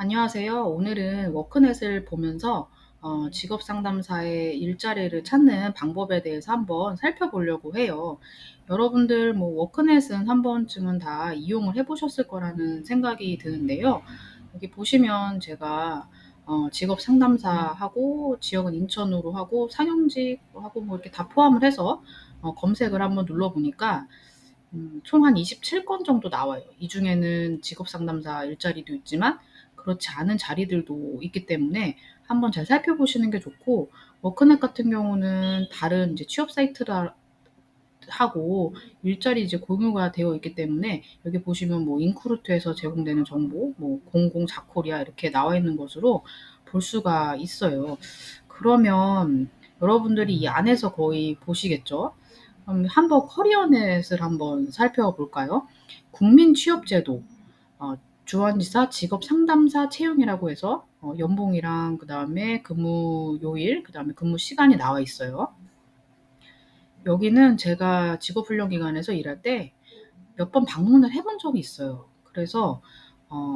안녕하세요. 오늘은 워크넷을 보면서 직업 상담사의 일자리를 찾는 방법에 대해서 한번 살펴보려고 해요. 여러분들 뭐 워크넷은 한 번쯤은 다 이용을 해보셨을 거라는 생각이 드는데요. 여기 보시면 제가 직업 상담사하고 지역은 인천으로 하고 상용직하고 뭐 이렇게 다 포함을 해서 검색을 한번 눌러보니까 총 한 27건 정도 나와요. 이 중에는 직업 상담사 일자리도 있지만 그렇지 않은 자리들도 있기 때문에 한번 잘 살펴보시는 게 좋고, 워크넷 같은 경우는 다른 이제 취업 사이트라 하고 일자리 이제 공유가 되어 있기 때문에 여기 보시면 뭐 인크루트에서 제공되는 정보, 뭐 공공 자코리아 이렇게 나와 있는 것으로 볼 수가 있어요. 그러면 여러분들이 이 안에서 거의 보시겠죠? 한번 커리어넷을 한번 살펴볼까요? 국민취업제도, 주한지사 직업상담사 채용이라고 해서 연봉이랑 그다음에 근무요일, 그다음에 근무 시간이 나와 있어요. 여기는 제가 직업훈련기관에서 일할 때 몇 번 방문을 해본 적이 있어요. 그래서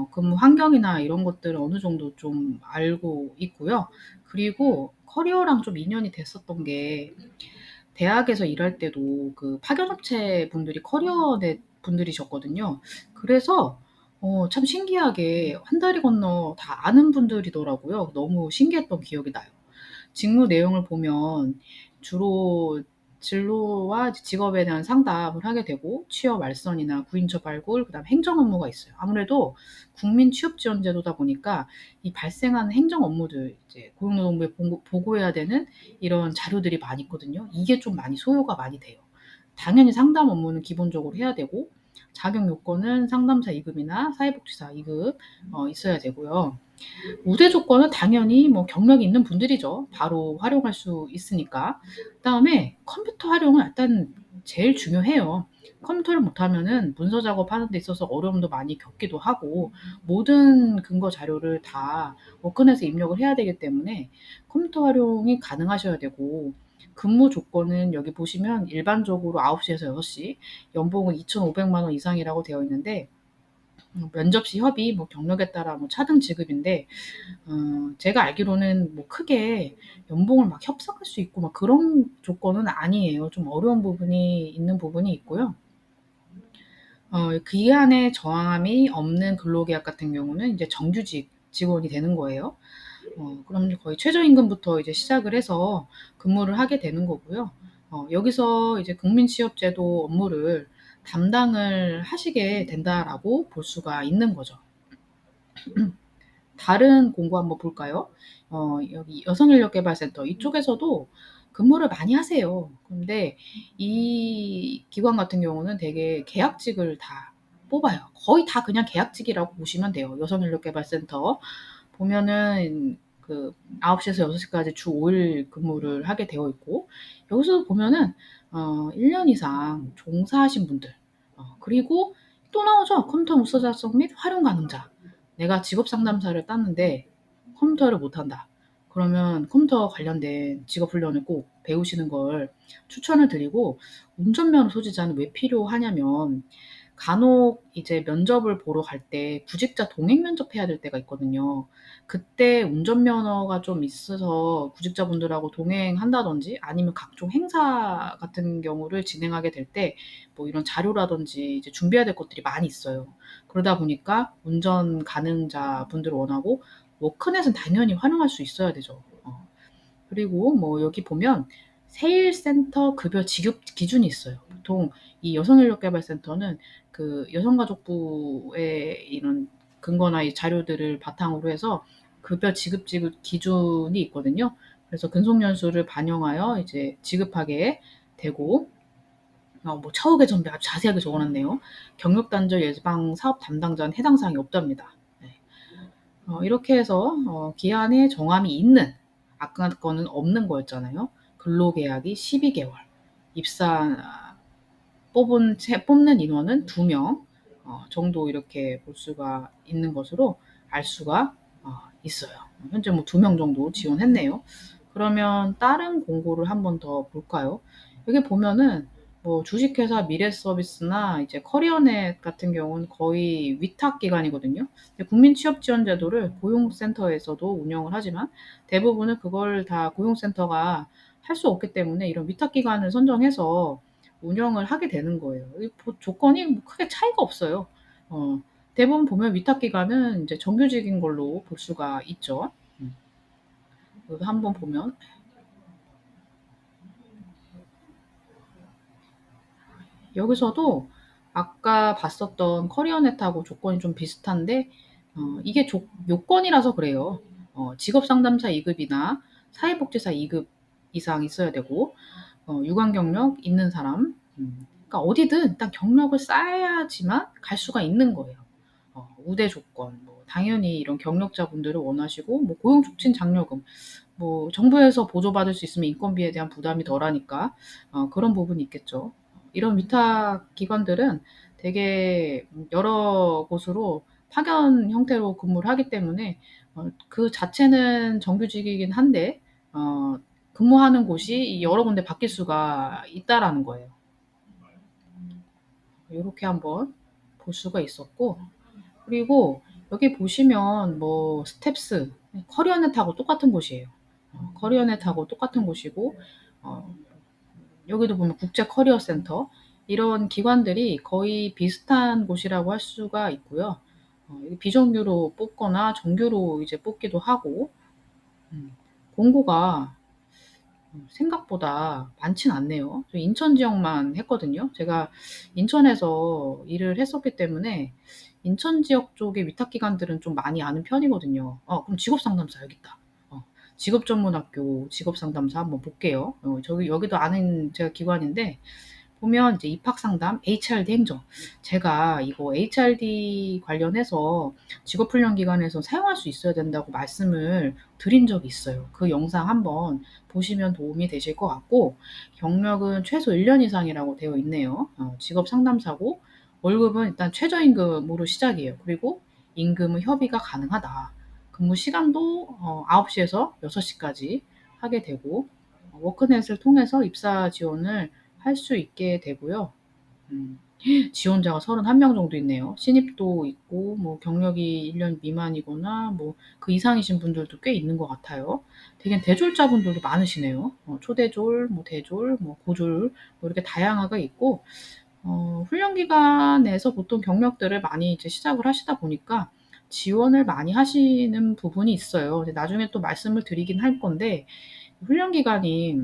근무 환경이나 이런 것들을 어느 정도 좀 알고 있고요. 그리고 커리어랑 좀 인연이 됐었던 게, 대학에서 일할 때도 그 파견업체 분들이 커리어넷 분들이셨거든요. 그래서 참 신기하게 한 다리 건너 다 아는 분들이더라고요. 너무 신기했던 기억이 나요. 직무 내용을 보면 주로 진로와 직업에 대한 상담을 하게 되고, 취업 알선이나 구인처 발굴, 그다음에 행정 업무가 있어요. 아무래도 국민 취업 지원 제도다 보니까 이 발생하는 행정 업무들, 이제 고용노동부에 보고해야 되는 이런 자료들이 많이 있거든요. 이게 좀 많이 소요가 많이 돼요. 당연히 상담 업무는 기본적으로 해야 되고, 자격 요건은 상담사 2급이나 사회복지사 2급 있어야 되고요. 우대 조건은 당연히 뭐 경력이 있는 분들이죠. 바로 활용할 수 있으니까. 그다음에 컴퓨터 활용은 일단 제일 중요해요. 컴퓨터를 못하면은 문서 작업하는 데 있어서 어려움도 많이 겪기도 하고, 모든 근거 자료를 다 워크넷에 입력을 해야 되기 때문에 컴퓨터 활용이 가능하셔야 되고, 근무 조건은 여기 보시면 일반적으로 9시에서 6시, 연봉은 2,500만 원 이상이라고 되어 있는데, 면접 시 협의, 뭐 경력에 따라 뭐 차등 지급인데, 제가 알기로는 뭐 크게 연봉을 막 협상할 수 있고 막 그런 조건은 아니에요. 좀 어려운 부분이 있는 부분이 있고요. 기한에 저항함이 없는 근로계약 같은 경우는 이제 정규직 직원이 되는 거예요. 그럼 거의 최저임금부터 이제 시작을 해서 근무를 하게 되는 거고요. 여기서 이제 국민취업제도 업무를 담당을 하시게 된다라고 볼 수가 있는 거죠. 다른 공고 한번 볼까요? 여기 여성인력개발센터 이쪽에서도 근무를 많이 하세요. 근데 이 기관 같은 경우는 되게 계약직을 다 뽑아요. 거의 다 그냥 계약직이라고 보시면 돼요. 여성인력개발센터 보면은 그 9시에서 6시까지 주 5일 근무를 하게 되어 있고, 여기서 보면은 1년 이상 종사하신 분들, 그리고 또 나오죠. 컴퓨터 무서 작성 및 활용 가능자. 내가 직업 상담사를 땄는데 컴퓨터를 못한다. 그러면 컴퓨터 관련된 직업 훈련을 꼭 배우시는 걸 추천을 드리고, 운전면허 소지자는 왜 필요하냐면 간혹 이제 면접을 보러 갈 때 구직자 동행 면접해야 될 때가 있거든요. 그때 운전면허가 좀 있어서 구직자분들하고 동행한다든지, 아니면 각종 행사 같은 경우를 진행하게 될 때 뭐 이런 자료라든지 이제 준비해야 될 것들이 많이 있어요. 그러다 보니까 운전 가능자분들을 원하고, 워크넷은 당연히 활용할 수 있어야 되죠. 그리고 뭐 여기 보면 세일센터 급여 지급 기준이 있어요. 보통 이 여성인력개발센터는 그 여성가족부의 이런 근거나 이 자료들을 바탕으로 해서 급여 지급 기준이 있거든요. 그래서 근속연수를 반영하여 이제 지급하게 되고, 뭐 처우 개선비 아주 자세하게 적어놨네요. 경력 단절 예방 사업 담당자는 해당 사항이 없답니다. 네. 이렇게 해서 기한에 정함이 있는, 아까 거는 없는 거였잖아요. 근로계약이 12개월, 입사 뽑는 인원은 2명 정도, 이렇게 볼 수가 있는 것으로 알 수가 있어요. 현재 뭐 2명 정도 지원했네요. 그러면 다른 공고를 한번 더 볼까요? 여기 보면은 뭐 주식회사 미래서비스나 이제 커리어넷 같은 경우는 거의 위탁 기관이거든요. 근데 국민취업지원제도를 고용센터에서도 운영을 하지만 대부분은 그걸 다 고용센터가 할 수 없기 때문에 이런 위탁 기관을 선정해서 운영을 하게 되는 거예요. 이 조건이 뭐 크게 차이가 없어요. 어 대부분 보면 위탁 기관은 이제 정규직인 걸로 볼 수가 있죠. 음. 여기 한번 보면 여기서도 아까 봤었던 커리어넷하고 조건이 좀 비슷한데 이게 요건이라서 그래요. 직업상담사 2급이나 사회복지사 2급 이상 있어야 되고 유관 경력 있는 사람 그러니까 어디든 일단 경력을 쌓아야지만 갈 수가 있는 거예요. 우대 조건 뭐 당연히 이런 경력자분들을 원하시고 뭐 고용 촉진 장려금 뭐 정부에서 보조받을 수 있으면 인건비에 대한 부담이 덜하니까 그런 부분이 있겠죠. 이런 위탁 기관들은 되게 여러 곳으로 파견 형태로 근무를 하기 때문에 그 자체는 정규직이긴 한데 어 근무하는 곳이 여러 군데 바뀔 수가 있다라는 거예요. 요렇게 한번 볼 수가 있었고 그리고 여기 보시면 뭐 스텝스, 커리어넷하고 똑같은 곳이에요. 커리어넷하고 똑같은 곳이고 어 여기도 보면 국제 커리어 센터 이런 기관들이 거의 비슷한 곳이라고 할 수가 있고요. 비정규로 뽑거나 정규로 이제 뽑기도 하고 음 공고가 생각보다 많진 않네요. 저 인천 지역만 했거든요. 제가 인천에서 일을 했었기 때문에 인천 지역 쪽의 위탁 기관들은 좀 많이 아는 편이거든요. 그럼 직업 상담사 여기 있다. 직업 전문 학교 직업 상담사 한번 볼게요. 저기 여기도 아는 제가 기관인데 보면 이제 입학 상담, HRD 행정. 제가 이거 HRD 관련해서 직업훈련기관에서 사용할 수 있어야 된다고 말씀을 드린 적이 있어요. 그 영상 한번 보시면 도움이 되실 것 같고, 경력은 최소 1년 이상이라고 되어 있네요. 직업 상담사고, 월급은 일단 최저임금으로 시작이에요. 그리고 임금은 협의가 가능하다. 근무 시간도 9시에서 6시까지 하게 되고, 워크넷을 통해서 입사 지원을 할 수 있게 되고요. 음. 지원자가 31명 정도 있네요. 신입도 있고 뭐 경력이 1년 미만이거나 뭐 그 이상이신 분들도 꽤 있는 것 같아요. 되게 대졸자분들도 많으시네요. 초대졸, 뭐 대졸, 뭐 고졸 뭐 이렇게 다양하게 있고 훈련 기간에서 보통 경력들을 많이 이제 시작을 하시다 보니까 지원을 많이 하시는 부분이 있어요. 근데 나중에 또 말씀을 드리긴 할 건데 훈련 기간이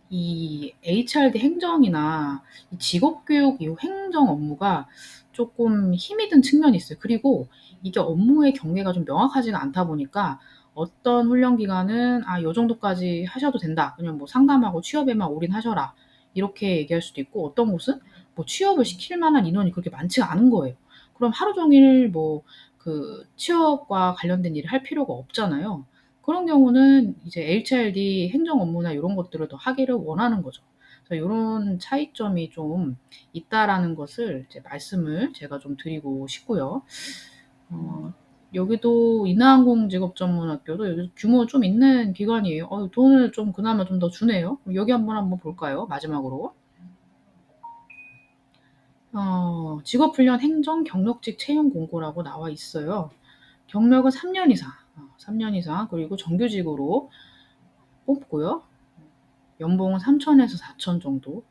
이 HRD 행정이나 이 직업교육 이 행정 업무가 쪼끔 힘이 든 측면이 있어요. 그리고 이게 업무의 경계가 좀 명확하지가 않다 보니까 어떤 훈련 기관은 "아 요 정도까지 하셔도 된다. 그냥 뭐 상담하고 취업에만 올인하셔라." 이렇게 얘기할 수도 있고 어떤 곳은 뭐 취업을 시킬 만한 인원이 그렇게 많지가 않은 거예요. 그럼 하루 종일 뭐 그 취업과 관련된 일을 할 필요가 없잖아요. 그런 경우는 이제 HRD 행정 업무나 요런 것들을 더 하기를 원하는 거죠. 그래서 요런 차이점이 좀 있다라는 것을 이제 말씀을 제가 좀 드리고 싶고요. 어 여기도 인하항공 직업전문학교도 여기도 규모 좀 있는 기관이에요. 돈을 좀 그나마 좀 더 주네요. 여기 한번 볼까요? 마지막으로. 직업훈련 행정 경력직 채용 공고라고 나와 있어요. 경력은 3년 이상, 3년 이상 그리고 정규직으로 뽑고요. 연봉은 3천에서 4천 정도.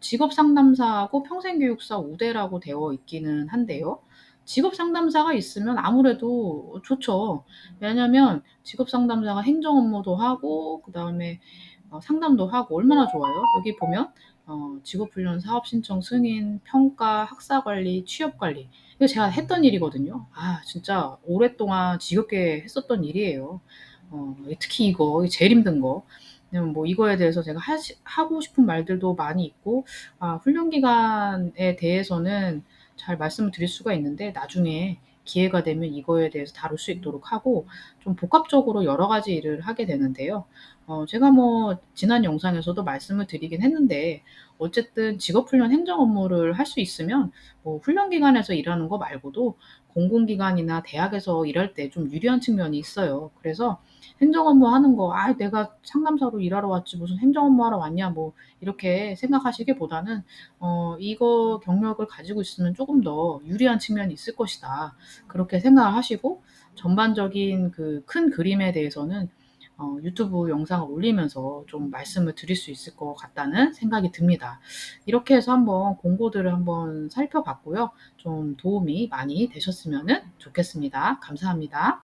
직업 상담사하고 평생교육사 우대라고 되어 있기는 한데요. 직업 상담사가 있으면 아무래도 좋죠. 왜냐면 직업 상담사가 행정 업무도 하고 그다음에 상담도 하고 얼마나 좋아요. 여기 보면 직업훈련 사업 신청 승인, 평가, 학사 관리, 취업 관리. 이거 제가 했던 일이거든요. 진짜 오랫동안 지겹게 했었던 일이에요. 특히 이거 제일 힘든 거. 왜냐면 뭐 이거에 대해서 제가 하고 싶은 말들도 많이 있고 훈련 기간에 대해서는 잘 말씀을 드릴 수가 있는데 나중에 기회가 되면 이거에 대해서 다룰 수 있도록 하고 좀 복합적으로 여러 가지 일을 하게 되는데요. 제가 뭐 지난 영상에서도 말씀을 드리긴 했는데 어쨌든 직업 훈련 행정 업무를 할 수 있으면 뭐 훈련 기관에서 일하는 거 말고도 공공기관이나 대학에서 일할 때 좀 유리한 측면이 있어요. 그래서 행정 업무 하는 거 '아 내가 상담사로 일하러 왔지 무슨 행정 업무 하러 왔냐.' 뭐 이렇게 생각하시기보다는 '이거 경력을 가지고 있으면 쪼금 더 유리한 측면이 있을 것이다.' 그렇게 생각을 하시고 전반적인 그 큰 그림에 대해서는 유튜브 영상을 올리면서 좀 말씀을 드릴 수 있을 것 같다는 생각이 듭니다. 이렇게 해서 한번 공고들을 한번 살펴봤고요. 좀 도움이 많이 되셨으면은 좋겠습니다. 감사합니다.